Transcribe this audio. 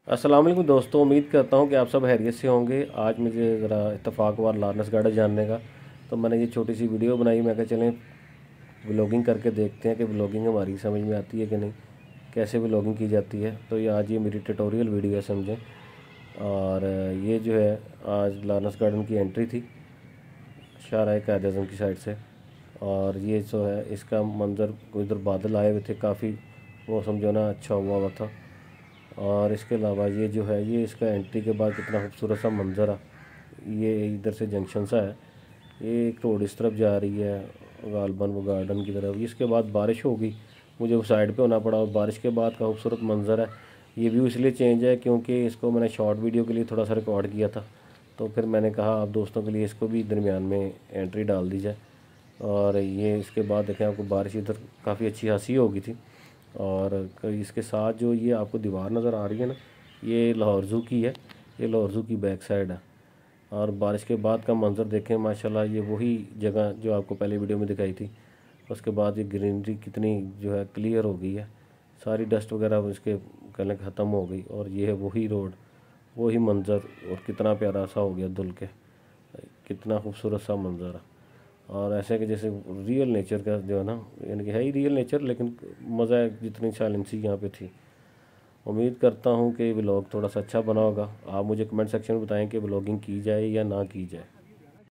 अस्सलाम वालेकुम दोस्तों, उम्मीद करता हूँ कि आप सब खैरियत से होंगे। आज मुझे ज़रा इत्तफाक़ लारनस गार्डन जानने का, तो मैंने ये छोटी सी वीडियो बनाई। मैं कहा चलें व्लॉगिंग करके देखते हैं कि व्लॉगिंग हमारी समझ में आती है कि नहीं, कैसे व्लॉगिंग की जाती है। तो ये आज ये मेरी ट्यूटोरियल वीडियो है समझें। और ये जो है आज लारनस गार्डन की एंट्री थी शाहराह क़ायद-ए-आज़म की साइड से। और ये जो है इसका मंज़र, उधर बादल आए हुए थे काफ़ी, मौसम जो ना अच्छा हुआ था। और इसके अलावा ये जो है ये इसका एंट्री के बाद कितना खूबसूरत सा मंज़र है। ये इधर से जंक्शन सा है, ये एक रोड इस तरफ जा रही है गालबन वो गार्डन की तरफ। इसके बाद बारिश हो गई, मुझे उस साइड पे होना पड़ा। और बारिश के बाद का खूबसूरत मंज़र है। ये व्यू इसलिए चेंज है क्योंकि इसको मैंने शॉर्ट वीडियो के लिए थोड़ा सा रिकॉर्ड किया था, तो फिर मैंने कहा आप दोस्तों के लिए इसको भी दरमियान में एंट्री डाल दी जाए। और ये इसके बाद देखें आपको बारिश इधर काफ़ी अच्छी खासी हो गई थी। और इसके साथ जो ये आपको दीवार नज़र आ रही है ना, ये लाहौर ज़ू की है, ये लाहौर ज़ू की बैक साइड है। और बारिश के बाद का मंज़र देखें माशाल्लाह, ये वही जगह जो आपको पहले वीडियो में दिखाई थी। उसके बाद ये ग्रीनरी कितनी जो है क्लियर हो गई है, सारी डस्ट वगैरह इसके कहने ख़त्म हो गई। और ये है वही रोड, वही मंज़र, और कितना प्यारा सा हो गया धुल के, कितना खूबसूरत सा मंज़र है। और ऐसे कि जैसे रियल नेचर का जो है ना, यानी कि है ही रियल नेचर, लेकिन मज़ा है जितनी साइलेंसी यहाँ पे थी। उम्मीद करता हूँ कि व्लॉग थोड़ा सा अच्छा बना होगा। आप मुझे कमेंट सेक्शन में बताएं कि व्लॉगिंग की जाए या ना की जाए।